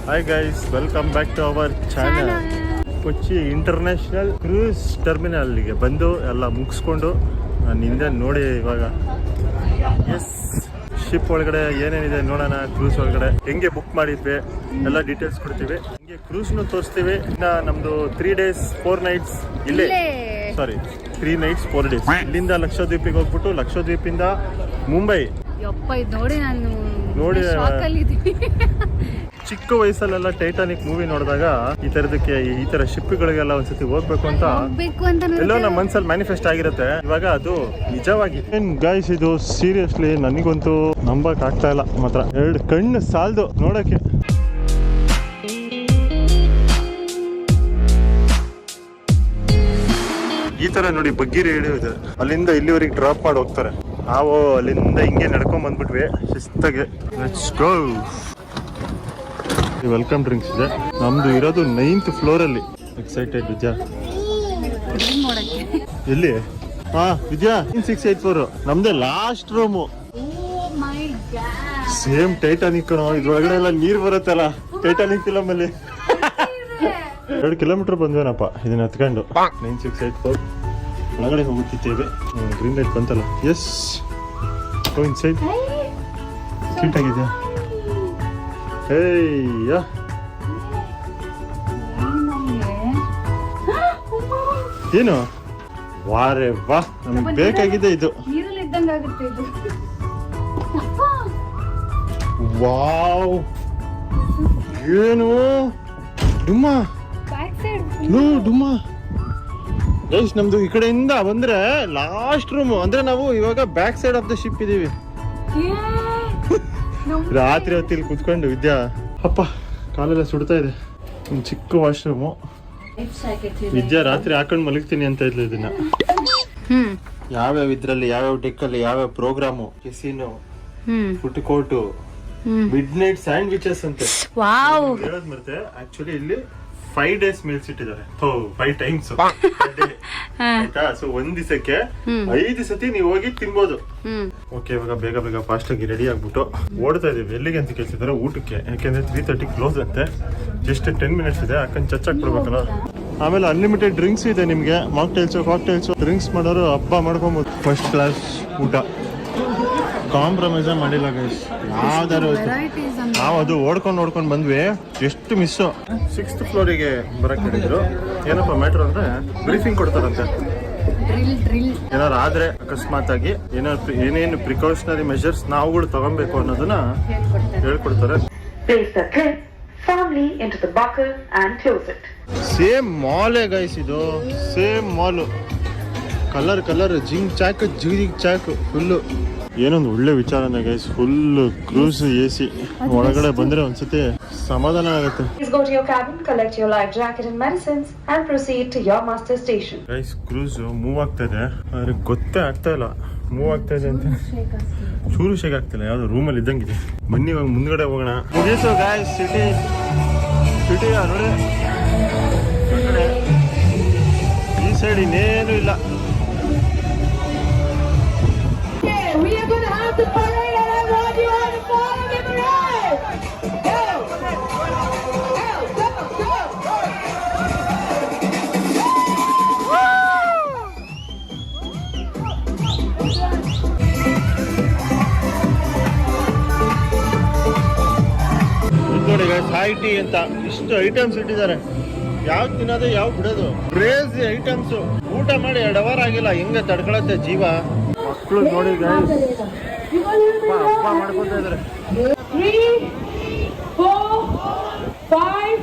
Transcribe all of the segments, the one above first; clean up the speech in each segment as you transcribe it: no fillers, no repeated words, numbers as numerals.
Hi guys, welcome back to our channel. Kochi international cruise ಟರ್ಮಿನಲ್ಗೆ ಬಂದು ಎಲ್ಲ ಮುಗಿಸ್ಕೊಂಡು ನಾನು ಹಿಂದೆ ನೋಡಿ ಇವಾಗ ಎಸ್ ಶಿಪ್ ಒಳಗಡೆ ಏನೇನಿದೆ ನೋಡೋಣ. ಕ್ರೂಸ್ ಒಳಗಡೆ ಹೆಂಗೆ ಬುಕ್ ಮಾಡಿದ್ವಿ ಎಲ್ಲ ಡೀಟೇಲ್ಸ್ ಕೊಡ್ತೀವಿ. ಹಿಂಗೆ ಕ್ರೂಸ್ನು ತೋರಿಸ್ತೀವಿ. ಇನ್ನು ನಮ್ದು 3 days 4 nights ಇಲ್ಲೇ, ಸಾರಿ 3 nights 4 days ಇಲ್ಲಿಂದ ಲಕ್ಷದ್ವೀಪಿಗೆ ಹೋಗ್ಬಿಟ್ಟು ಲಕ್ಷದ್ವೀಪಿಂದ ಮುಂಬೈ. ನೋಡಿ ಚಿಕ್ಕ ವಯಸ್ಸಲ್ಲೆಲ್ಲ ಟೈಟಾನಿಕ್ ಮೂವಿ ನೋಡಿದಾಗ ಈ ತರ ಶಿಪ್ಗಳಿಗೆಲ್ಲ ಒಂದ್ಸತಿ ಹೋಗ್ಬೇಕು ಅಂತ ಎಲ್ಲೋ ನಮ್ಮ ಮನ್ಸಲ್ಲಿ ಮ್ಯಾನಿಫೆಸ್ಟ್ ಆಗಿರುತ್ತೆ. ಇವಾಗ ಅದು ನಿಜವಾಗಿ ಗೈಸ್, ಇದು ಸೀರಿಯಸ್ಲಿ ನನಗಂತೂ ನಂಬಕ್ ಆಗ್ತಾ ಇಲ್ಲ. ಮಾತ್ರ 2 ಕಣ್ಣು ಸಾಲದು ನೋಡಕ್ಕೆ. ಈ ತರ ನೋಡಿ ಬಗ್ಗಿರಿ ಹಿಡಿಯೋದು, ಅಲ್ಲಿಂದ ಇಲ್ಲಿವರೆಗೆ ಡ್ರಾಪ್ ಮಾಡಿ ಹೋಗ್ತಾರೆ. ನಾವು ಅಲ್ಲಿಂದ ಹಿಂಗೆ ನಡ್ಕೊಂಡ್ ಬಂದ್ಬಿಟ್ವಿ ಶಿಸ್ತಾಗೆ. Let's go. ವೆಲ್ಕಮ್ ಡ್ರಿಂಕ್ಸ್ ಇದೆ. ನಮ್ದು ಇರೋದು 9th floor ಅಲ್ಲಿ. ಎಕ್ಸೈಟೆಡ್ ವಿದ್ಯಾ? ಎಲ್ಲಿ? ವಿದ್ಯಾ 684 ನಮ್ದೇ ಲಾಸ್ಟ್ ರೂಮು. Same Titanic. ಇದ್ರೊಳಗಡೆ ಎಲ್ಲ ನೀರ್ ಬರುತ್ತಲ್ಲ ಟೈಟಾನಿಕ್ ಫಿಲಮ್ ಅಲ್ಲಿ. 2 kilometer ಬಂದ್ವೇನಪ್ಪ ಇದನ್ನ ಹತ್ಕೊಂಡು. 9684 ಒಳಗಡೆ ಹೋಗುತ್ತಿದ್ದೇವೆ. ಗ್ರೀನ್ ಲೈಟ್ ಬಂತಲ್ಲ. Yes, go inside. ಕ್ಯೂಟ್ ಆಗಿದೆಯಾ? ಹೇಯ್ಯ, ಏನು ವಾರೆ ವಾ, ನಮ್ಗೆ ಬೇಕಾಗಿದೆ ಇದು. ವಾವ್, ಏನು ಡುಮ್ಮ ಡುಮ್ಮ. ಗೈಸ್, ನಮ್ದು ಈ ಕಡೆಯಿಂದ ಬಂದ್ರೆ ಲಾಸ್ಟ್ ರೂಮ್. ಅಂದ್ರೆ ನಾವು ಇವಾಗ back side of the ship ಇದೀವಿ. ರಾತ್ರಿ ಹೊತ್ತಿಲ್ಲಿ ಕುತ್ಕೊಂಡು ವಿದ್ಯಾ, ಅಪ್ಪ ಕಾಲೆಲ್ಲ ಸುಡ್ತಾ ಇದೆ. ಒಂದು ಚಿಕ್ಕ ವಾಶ್ರೂಮು. ವಿದ್ಯಾ ರಾತ್ರಿ ಹಾಕೊಂಡು ಮಲಗ್ತೀನಿ ಅಂತ ಇದ್ಲು ಇದನ್ನ. ಯಾವ್ಯಾವ ಇದ್ರಲ್ಲಿ ಯಾವ್ಯಾವ ಡೆಕ್ಕಲ್ಲಿ ಯಾವ್ಯಾವ program, casino, food court, midnight sandwiches ಅಂತೆ. ಹೇಳೋದ್ ಮತ್ತೆ ಆಕ್ಚುಲಿ ಇಲ್ಲಿ 5 days meals ಇಟ್ಟಿದ್ದಾರೆ. 5 times ಆಯ್ತಾ? ಸೊ ಒಂದ್ ದಿವಸಕ್ಕೆ 5 ಸತಿ ನೀವು ಹೋಗಿ ತಿನ್ಬೋದು. ಓಕೆ, ಇವಾಗ ಬೇಗ ಬೇಗ ಫಾಸ್ಟ್ ಆಗಿ ರೆಡಿ ಆಗ್ಬಿಟ್ಟು ಓಡ್ತಾ ಇದೀವಿ. ಎಲ್ಲಿಗೆ ಅಂತ ಕೇಳ್ತಿದ್ದಾರೆ? ಊಟಕ್ಕೆ. ಯಾಕೆಂದ್ರೆ 3:30 ಕ್ಲೋಸ್ ಅಂತೆ. ಜಸ್ಟ್ 10 minutes ಇದೆ. ಹಾಕೊಂಡು ಚಚ್ಚಾಕ್ ಬಿಡ್ಬೇಕಲ್ಲ. ಆಮೇಲೆ ಅನ್ಲಿಮಿಟೆಡ್ ಡ್ರಿಂಕ್ಸ್ ಇದೆ ನಿಮ್ಗೆ. ಮಾಕ್ಟೈಲ್ಸ್ ಡ್ರಿಂಕ್ಸ್ ಮಾಡೋರು ಹಬ್ಬ ಮಾಡ್ಕೊಬೋದು. ಫಸ್ಟ್ ಕ್ಲಾಸ್ ಊಟ, ಕಾಂಪ್ರಮೈಸ್ ಮಾಡಿಲ್ಲ ಗೈಸ್. ಯಾವ್ದಾರು ನಾವು ಅದು ಓಡ್ಕೊಂಡು ಬಂದ್ವಿ. ಎಷ್ಟು ಮಿಸ್ಸು. 6th floorಗೆ ಬರಕ್ ಹೇಳಿದ್ರು. ಏನಪ್ಪ ಮ್ಯಾಟ್ರ್ ಅಂದ್ರೆ ಬ್ರೀಫಿಂಗ್ ಕೊಡ್ತಾರಂತೆ. ಏನಾರು ಆದ್ರೆ ಅಕಸ್ಮಾತ್ ಆಗಿ ಏನೇನು ಪ್ರಿಕಾಷನರಿ ಮೆಷರ್ಸ್ ನಾವುಗಳು ತಗೊಬೇಕು ಅನ್ನೋದನ್ನ ಹೇಳ್ಕೊಡ್ತಾರೆ. ಸೇಮ್ ಮಾಲೇ ಗೈಸ್, ಇದು ಸೇಮ್ ಮಾಲು. ಕಲರ್ ಜಿಂಗ್ ಚಾಕ್ ಜಿಗ್ ಚಾಕ್ ಫುಲ್ಲು. ಏನೊಂದು ಒಳ್ಳೆ ವಿಚಾರನೇ ಗೈಸ್. Full cruise AC. ಒಳಗಡೆ ಬಂದ್ರೆ ಒಂದ್ಸತಿ ಸಮಾಧಾನ ಆಗುತ್ತೆ. ಗೈಸ್, ಕ್ರೂಸ್ ಮೂವ್ ಆಗ್ತಾ ಇದೆ. ಆದ್ರೆ ಗೊತ್ತೇ ಆಗ್ತಾ ಇಲ್ಲ ಮೂವ್ ಆಗ್ತಾ ಇದೆ ಅಂತ. ಚೂರು ಶೇಕ್ ಆಗ್ತಿಲ್ಲ. ಯಾವ್ದು ರೂಮಲ್ಲಿ ಇದ್ದಂಗಿದೆ. ಬನ್ನಿ ಇವಾಗ ಮುಂದ್ಗಡೆ ಹೋಗೋಣ. ಮುಗೀತು ಗೈಸ್. ಸಿಟಿ ನೋಡಿ. ಈ ಸೈಡ್ ಇನ್ನೇನು ಇಲ್ಲ. The parade and I want you all to follow the parade. Go! ನೋಡಿ ಗೈಸ್, ಹಾಯ್ ಟೀ ಅಂತ ಇಷ್ಟು ಐಟಮ್ಸ್ ಇಟ್ಟಿದ್ದಾರೆ. ಯಾವ್ದು ತಿನ್ನೋದು ಯಾವ್ ಬಿಡೋದು. Crazy items. ಊಟ ಮಾಡಿ 2 hour ಆಗಿಲ್ಲ. ಹೆಂಗೆ ತಡ್ಕೊಳತ್ತೆ ಜೀವ. ಮಕ್ಕಳು ನೋಡಿ ಗೈಸ್, ಹಬ್ಬ ಮಾಡ್ಕೊತಾ ಇದಾರೆ. 3, 4, 5.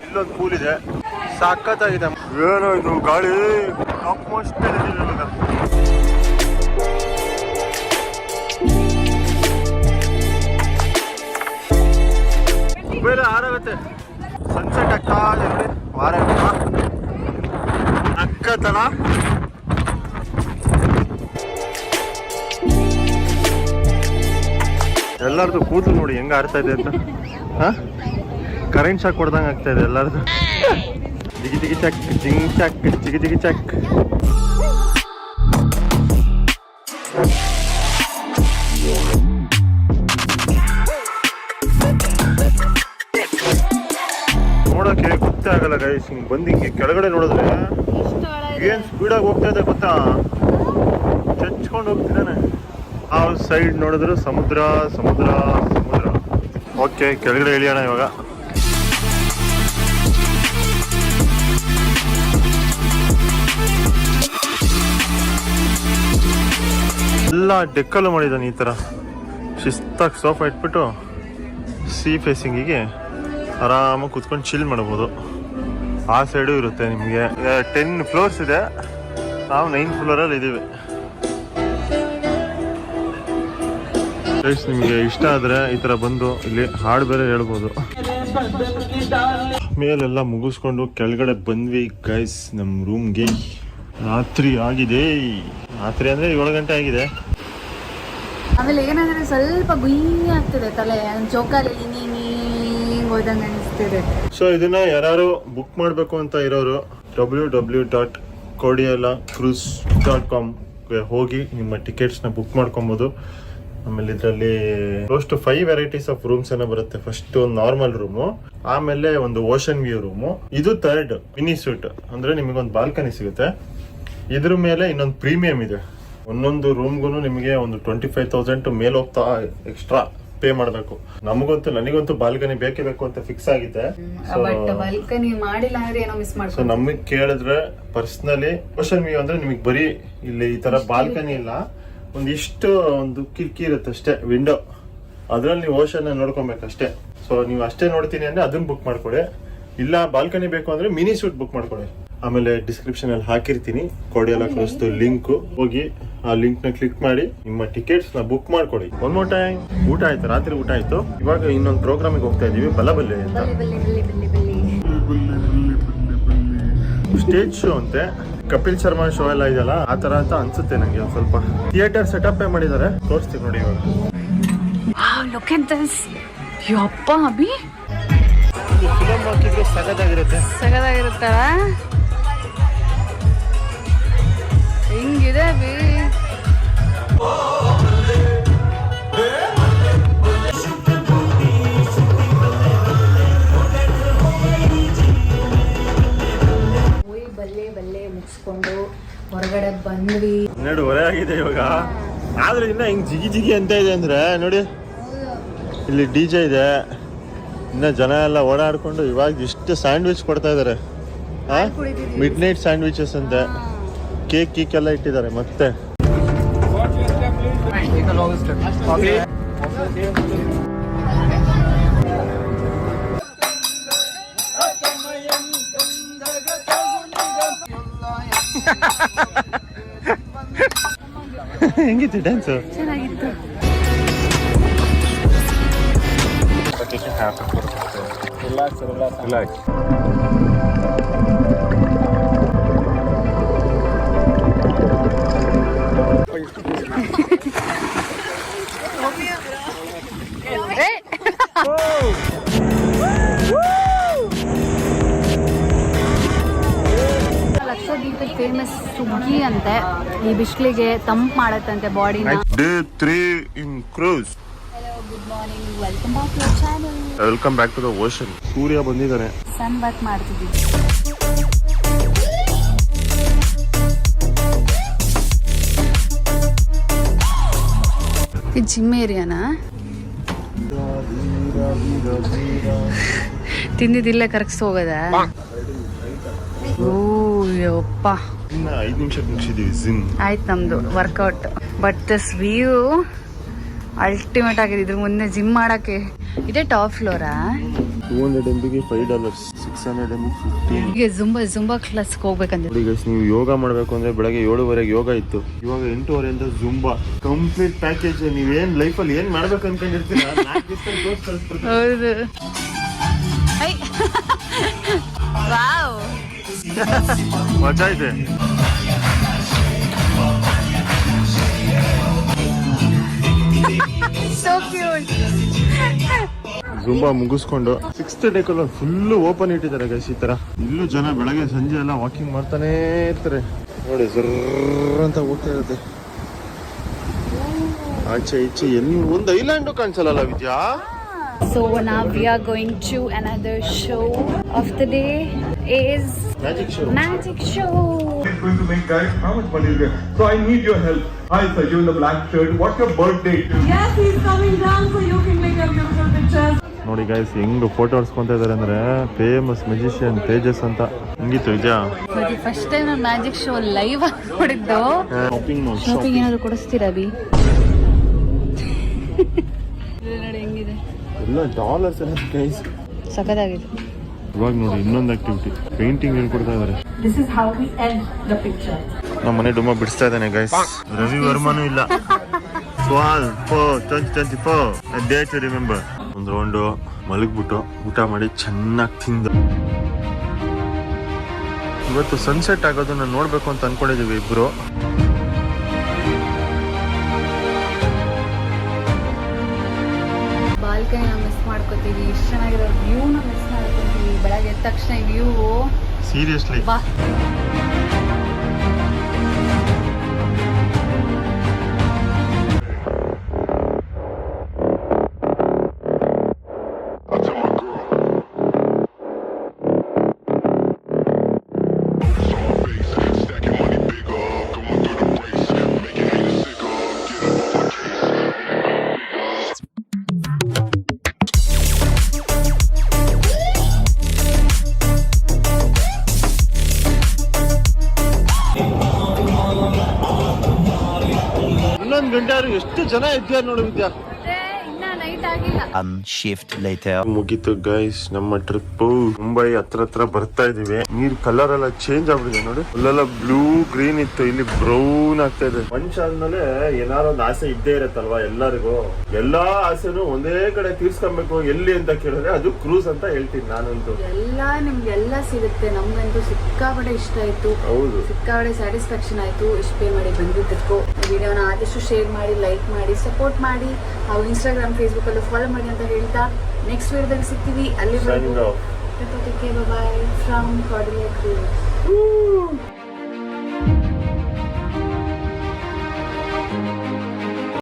ಇಲ್ಲೊಂದು ಪೂಲ್ ಇದೆ, ಸಖತ್ತಾಗಿದೆ. ಏನೋ ಇದು ಗಾಳಿ ಮೋಸ್ಟ್ ಬೇರೆ ಆರಾಗುತ್ತೆ. ಸನ್ಸೆಟ್ ಆಗ್ತಾ ಇದೆ. ವಾರ ಅಕ್ಕತನ. ಎಲ್ಲರದು ಕೂದಲು ನೋಡಿ ಹೆಂಗ ಆಡ್ತಾ ಇದೆ ಅಂತ. ಕರೆಂಟ್ ಶಾಕ್ ಕೊಡ್ದಂಗೆ ಆಗ್ತಾ ಇದೆ ಎಲ್ಲರದು. ಜಿಗಿ ಜಿಗಿ ಚಕ್ ಜಿಂಗ್ ಚಕ್ ಜಿಗಿ ಜಿಗಿ ಚಕ್. ನೋಡೋಕೆ ಗೊತ್ತೇ ಆಗಲ್ಲ ಗೈಸ್. ಹಿಂಗೆ ಬಂದು ಹಿಂಗೆ ಕೆಳಗಡೆ ನೋಡಿದ್ರೆ ಏನು ಸ್ಪೀಡಾಗಿ ಹೋಗ್ತಾ ಇದೆ ಗೊತ್ತಾ, ಚಚ್ಕೊಂಡು ಹೋಗ್ತಿದ್ದಾನೆ. ಆ ಸೈಡ್ ನೋಡಿದ್ರೆ ಸಮುದ್ರ ಸಮುದ್ರ ಸಮುದ್ರ. ಓಕೆ, ಕೆಳಗಡೆ ಇಳಿಯೋಣ ಇವಾಗ. ಎಲ್ಲ ಡೆಕ್ಕಲ್ಲೂ ಮಾಡಿದ್ದಾನೆ ಈ ಥರ ಶಿಸ್ತಾಗಿ ಸೋಫಾ ಇಟ್ಬಿಟ್ಟು ಸೀ ಫೇಸಿಂಗಿಗೆ ಆರಾಮಾಗಿ ಕುತ್ಕೊಂಡು ಚಿಲ್ ಮಾಡ್ಬೋದು. ಆ ಸೈಡು ಇರುತ್ತೆ ನಿಮಗೆ. 10 ಫ್ಲೋರ್ಸ್ ಇದೆ, ನಾವು 9th ಫ್ಲೋರಲ್ಲಿ ಇದ್ದೀವಿ. ನಿಮಗೆ ಇಷ್ಟ ಆದರೆ ಈ ಥರ ಬಂದು ಇಲ್ಲಿ ಹಾಡು ಬೇರೆ ಹೇಳ್ಬೋದು. ಮೇಲೆಲ್ಲ ಮುಗಿಸ್ಕೊಂಡು ಕೆಳಗಡೆ ಬಂದ್ವಿ ಗೈಸ್ ನಮ್ಮ ರೂಮ್ಗೆ. ರಾತ್ರಿ ಆಗಿದೆ, ರಾತ್ರಿ ಅಂದರೆ 7 ಗಂಟೆ ಆಗಿದೆ. ಆಮೇಲೆ ಏನಂದ್ರೆ ಸ್ವಲ್ಪ ಗುಯ್ ಆಗ್ತಿದೆ ತಲೆ, ಜೋಕಾಲಿ ಹೋದಂಗೆ ಅನಿಸ್ತಿದೆ. ಸೊ ಇದನ್ನ ಯಾರು ಬುಕ್ ಮಾಡಬೇಕು ಅಂತ ಇರೋರು www.cordialacruise.com ಹೋಗಿ ನಿಮ್ಮ ಟಿಕೆಟ್ಸ್ನ ಬುಕ್ ಮಾಡ್ಕೊಬೋದು. ಆಮೇಲೆ ಇದರಲ್ಲಿ close to 5 varieties of rooms ಏನೋ ಬರುತ್ತೆ. ಫಸ್ಟ್ ಒಂದು ನಾರ್ಮಲ್ ರೂಮು, ಆಮೇಲೆ ಒಂದು ಓಷನ್ ವ್ಯೂ ರೂಮು, ಇದು 3rd ಮಿನಿ ಸೂಟ್ ಅಂದ್ರೆ ನಿಮಗೊಂದು ಬಾಲ್ಕನಿ ಸಿಗುತ್ತೆ. ಇದ್ರ ಮೇಲೆ ಇನ್ನೊಂದು ಪ್ರೀಮಿಯಂ ಇದೆ. ಒಂದೊಂದು ರೂಮ್ಗೂ ನಿಮಗೆ ಒಂದು 25,000 ಮೇಲೆ ಹೋಗ್ತಾ ಎಕ್ಸ್ಟ್ರಾ ಪೇ ಮಾಡಬೇಕು. ನನಗಂತೂ ಬಾಲ್ಕನಿ ಬೇಕೇ ಬೇಕು ಅಂತ ಫಿಕ್ಸ್ ಆಗಿದೆ. ಬಾಲ್ಕನಿ ಮಾಡಿಲ್ಲ ಅಂದ್ರೆ ಏನೋ ಮಿಸ್ ಮಾಡ್ತೀವಿ. ಸೊ ನಮಗ್ ಕೇಳಿದ್ರೆ ಪರ್ಸನಲಿ ಓಷನ್ ವ್ಯೂ ಅಂದ್ರೆ ನಿಮಗೆ ಬರೀ ಇಲ್ಲಿ ಈ ತರ ಬಾಲ್ಕನಿ ಇಲ್ಲ, ಒಂದಿಷ್ಟು ಒಂದು ಕಿಟಕಿ ಇರುತ್ತೆ ಅಷ್ಟೇ, ವಿಂಡೋ, ಅದ್ರಲ್ಲಿ ನೀವು ಓಷನ್ ನೋಡ್ಕೊಬೇಕಷ್ಟೇ. ಸೊ ನೀವು ಅಷ್ಟೇ ನೋಡ್ತೀನಿ ಅಂದ್ರೆ ಅದನ್ನ ಬುಕ್ ಮಾಡ್ಕೊಡಿ. ಇಲ್ಲ ಬಾಲ್ಕನಿ ಬೇಕು ಅಂದ್ರೆ ಮಿನಿ ಸೂಟ್ ಬುಕ್ ಮಾಡ್ಕೊಡಿ. ಆಮೇಲೆ ಡಿಸ್ಕ್ರಿಪ್ಷನ್ ಅಲ್ಲಿ ಹಾಕಿರ್ತೀನಿ Cordiala Cruise ಲಿಂಕ್, ಹೋಗಿ ಆ ಲಿಂಕ್ ನ ಕ್ಲಿಕ್ ಮಾಡಿ ನಿಮ್ಮ ಟಿಕೆಟ್ಸ್ ನ ಬುಕ್ ಮಾಡ್ಕೊಡಿ. One more time. ಊಟ ಆಯ್ತು, ರಾತ್ರಿ ಊಟ ಆಯ್ತು. ಇವಾಗ ಇನ್ನೊಂದು ಪ್ರೋಗ್ರಾಮಿಗೆ ಹೋಗ್ತಾ ಇದೀವಿ, ಬಲ್ಲಬಲ್ಲೆ ಅಂತ. ಸ್ಟೇಜ್ ಶೋ ಅಂತೆ, ಕಪಿಲ್ ಶರ್ಮಾ ಶೋ ಎಲ್ಲ ಇದೆಯಲ್ಲ ಆ ತರ ಅಂತ ಅನ್ಸುತ್ತೆ ನಂಗೆ. ಒಂದ್ ಸ್ವಲ್ಪ ಥಿಯೇಟರ್ ಸೆಟಪ್ ಮಾಡಿದ್ದಾರೆ, ತೋರಿಸ್ತೀವಿ ನೋಡಿ ಇವಾಗ. Look at this. ಯಪ್ಪ ಅಭಿ, ಫಿಲಂ ಹಾಕಿದ್ರೆ ಸಗದಾಗಿರುತ್ತಲ್ಲ. ಹಿಂಗಿದೆ ಅಭಿ. ಬಲ್ಲೆ ಮುಗಿಸ್ಕೊಂಡು ಹೊರಗಡೆ ಬಂದ್ವಿ. 12 ಆಗಿದೆ ಇವಾಗ. ಆದ್ರೆ ಇನ್ನ ಹಿಂಗ್ ಜಿಗಿ ಜಿಗಿ ಅಂತ ಇದೆ ಅಂದ್ರೆ ನೋಡಿ, ಇಲ್ಲಿ DJ ಇದೆ, ಇನ್ನ ಜನ ಎಲ್ಲ ಓಡಾಡ್ಕೊಂಡು ಇವಾಗ ಇಷ್ಟು ಸ್ಯಾಂಡ್ವಿಚ್ ಕೊಡ್ತಾ ಇದಾರೆ. ಮಿಡ್ ನೈಟ್ ಸ್ಯಾಂಡ್ವಿಚಸ್ ಅಂತೆ, ಕೇಕ್ ಎಲ್ಲ ಇಟ್ಟಿದ್ದಾರೆ. ಮತ್ತೆ ಹೆಂಗಿತ್ತು ಡ್ಯಾನ್ಸ್? ಚೆನ್ನಾಗಿತ್ತು. Relax. ಲಕ್ಷದ್ವೀಪದ ಫೇಮಸ್ ಸುಗ್ಗಿ ಅಂತೆ. ಈ ಬಿಸಿಲಿಗೆ ತಂಪು ಮಾಡತ್ತಂತೆ ಬಾಡಿನ. Day 3 in cruise. Good morning, welcome back to our channel. Welcome back to the ocean. ಸೂರ್ಯ ಬಂದಿದ್ದಾನೆ. ಸನ್ ಬಾತ್ ಮಾಡ್ತಿದ್ದೀವಿ. ಈ ಜಿಮ್ ಏರಿಯಾನಾ? ತಿಂದಿದ್ದಿಲ್ಲ ಕರಗಿಸ್ ಹೋಗದ? ಓ ಯಪ್ಪ, ಇನ್ನ 5 ನಿಮಿಷ ಮುಗಿಸಿದೀವಿ ಜಿಮ್. ಆಯ್ತು ನಮ್ದು workout. But this view ultimate ಆಗಿದೆ. ಇದ್ರ ಮುಂದೆ ಜಿಮ್ ಮಾಡಕ್ಕೆ. ಇದೇ ಟಾಪ್ ಫ್ಲೋರಾ? 200 MBಗೆ $5, 600 MB 15. ಈಗ ಜುಂಬಾ ಕ್ಲಾಸ್ಗೆ ಹೋಗ್ಬೇಕಂದ್ರೆ ನೋಡಿ ಗೈಸ್, ನೀವು ಯೋಗ ಮಾಡಬೇಕು ಅಂದ್ರೆ ಬೆಳಗ್ಗೆ 7:30 ಯೋಗ ಇತ್ತು, ಇವಾಗ 8:30 ಜುಂಬಾ. Complete package. ನೀವೇನ್ ಲೈಫಲ್ಲಿ ಏನ್ ಮಾಡ್ಬೇಕು ಅನ್ಕೊಂಡಿರ್ತೀರ, 4 ದಿವಸದಲ್ಲಿ ಕೋರ್ಸ್ ಕಳಿಸ್ಬಿಡ್ತೀನಿ. ಹೌದು. ವಾವ್, ಮಜಾ ಇದೆ. so cute. ಜುಂಬಾ ಮುಗಿಸ್ಕೊಂಡು 6th ಡೇಕಲ್ಲಿ ಫುಲ್ ಓಪನ್ ಇಟ್ಟಿದ್ದಾರೆ ಗೈಸ್. ಈ ತರ ಇಲ್ಲೂ ಜನ ಬೆಳಗ್ಗೆ ಸಂಜೆ ಎಲ್ಲ ವಾಕಿಂಗ್ ಮಾಡ್ತಾನೆ ಇರ್ತಾರೆ ನೋಡಿ. ಜರ್ರ ಅಂತ ಹೋಗ್ತಾ ಇರುತ್ತೆ. ಆಚೆ ಈಚೆ ಎಲ್ಲಿ ಒಂದು ಐಲ್ಯಾಂಡು ಕಾಣಿಸಲ್ಲ ವಿದ್ಯಾ. So now we are going to another show of the day is magic show. Magic Show. It's going to make, guys, how much money is there? So I need your help. Hi sir, you in the black shirt. What's your birth date? Yes, he's coming down so you can make a beautiful pictures. ನೋಡಿ guys ಹೆಂಗ್ photo ಹೊಡ್ಸ್ಕೊಂತ ಇದಾರೆ ಅಂದ್ರೆ famous musician Tejas ಅಂತ. ಹೆಂಗಿತ್ತು ವಿದ್ಯಾ? First time ನಾನು magic show live ಆಗಿ ನೋಡಿದ್ದು. Shopping mall. Shopping ಏನಾದ್ರು ಕೊಡಿಸ್ತೀರಾ ಬಿ? ನೋಡಿ ಹೆಂಗಿದೆ ಎಲ್ಲ ಡಾಲರ್ಸ್ ಎಲ್ಲ ಗೈಸ್. ಸಖತ್ತಾಗಿದೆ. ಇವಾಗ ನೋಡಿ ಇನ್ನೊಂದು ಆಕ್ಟಿವಿಟಿ ಪೇಂಟಿಂಗ್ ಹೇಳ್ಕೊಡ್ತಾ ಇದಾರೆ. This is how we end the picture. ನಮ್ಮ ಮನೆ ಡುಮ್ಮ ಬಿಡಿಸ್ತಾ ಇದ್ದಾನೆ ಗೈಸ್. ರವಿ ವರ್ಮನೂ ಇಲ್ಲ. ಸ್ವಾಲ್ 2024 ಡೇ ಟು ರಿಮೆಂಬರ್. ಒಂದು ರೌಂಡು ಮಲಗ್ಬಿಟ್ಟು ಊಟ ಮಾಡಿ ಚೆನ್ನಾಗಿ ತಿಂದು ಇವತ್ತು ಸನ್ಸೆಟ್ ಆಗೋದನ್ನ ನೋಡ್ಬೇಕು ಅಂತ ಅನ್ಕೊಂಡಿದೀವಿ ಇಬ್ರು. ಬಾಲ್ಕನಿನ ಮಿಸ್ ಮಾಡ್ಕೋತೀವಿ. ಇಷ್ಟು ಚೆನ್ನಾಗಿರೋ ವ್ಯೂನ ಮಿಸ್ ಮಾಡ್ಕೊತೀವಿ. ಬೆಳಗ್ಗೆ ಎದ್ದ ತಕ್ಷಣ ಈ ವ್ಯೂ ಸೀರಿಯಸ್ಲಿ ಬಾ. ಇನ್ನೊಂದು ಗಂಟೆ ಆದ್ರೂ ಎಷ್ಟು ಜನ ಇದ್ದಾರೆ ನೋಡು ವಿದ್ಯಾ. ಇನ್ನ ನೈಟ್ ಆಗಿಲ್ಲ. shift later. ಮುಗೀತು ಗೈಸ್ ನಮ್ಮ ಟ್ರಿಪ್. ಮುಂಬೈ ಹತ್ರ ಬರ್ತಾ ಇದೀವಿ. ನೀರ್ ಕಲರ್ ಎಲ್ಲ ಚೇಂಜ್ ಆಗ್ಬಿಟ್ಟಿದೆ ನೋಡಿ. ಅಲ್ಲೆಲ್ಲ ಬ್ಲೂ ಗ್ರೀನ್ ಇತ್ತು, ಇಲ್ಲಿ ಬ್ರೌನ್ ಆಗ್ತಾ ಇದೆ. ಮನುಷ್ಯ ಆದ್ಮೇಲೆ ಏನಾರು ಒಂದು ಆಸೆ ಇದ್ದೇ ಇರತ್ತಲ್ವಾ ಎಲ್ಲರಿಗೂ. ಎಲ್ಲಾ ಆಸೆನು ಒಂದೇ ಕಡೆ ತೀರ್ಸ್ಕೊಬೇಕು. ಎಲ್ಲಿ ಅಂತ ಕೇಳಿದ್ರೆ ಅದು ಕ್ರೂಸ್ ಅಂತ ಹೇಳ್ತೀನಿ ನಾನಂತೂ. ಎಲ್ಲ ನಿಮ್ಗೆಲ್ಲ ಸಿಗುತ್ತೆ. ನಮ್ಗಂತೂ ಸಿಕ್ಕಾಪಟ್ಟೆ ಇಷ್ಟ ಆಯ್ತು. ಹೌದು, ಸಿಕ್ಕಾಪಟ್ಟೆ ಸ್ಯಾಟಿಸ್ಫ್ಯಾಕ್ಷನ್ ಆಯ್ತು. ಇಷ್ಟು ಪೇ ಮಾಡಿ ಬಂದಿದ್ದಕ್ಕೂ. ವಿಡಿಯೋನ ಆದಷ್ಟು ಶೇರ್ ಮಾಡಿ, ಲೈಕ್ ಮಾಡಿ, ಸಪೋರ್ಟ್ ಮಾಡಿ, ಹಾಗೂ ಇನ್ಸ್ಟಾಗ್ರಾಮ್ ಫೇಸ್ಬುಕ್ ಅಲ್ಲೂ ಫಾಲೋ ಮಾಡಿ ಅಂತ ಹೇಳ್ತಾ ನೆಕ್ಸ್ಟ್ ವಿಡಿಯೋದಲ್ಲಿ ಸಿಗ್ತೀವಿ. ಅಲ್ಲಿ ಬಾಯ್ ಫ್ರಮ್ ಕಾರ್ಡಿಯಾ ಕ್ರೂಸ್.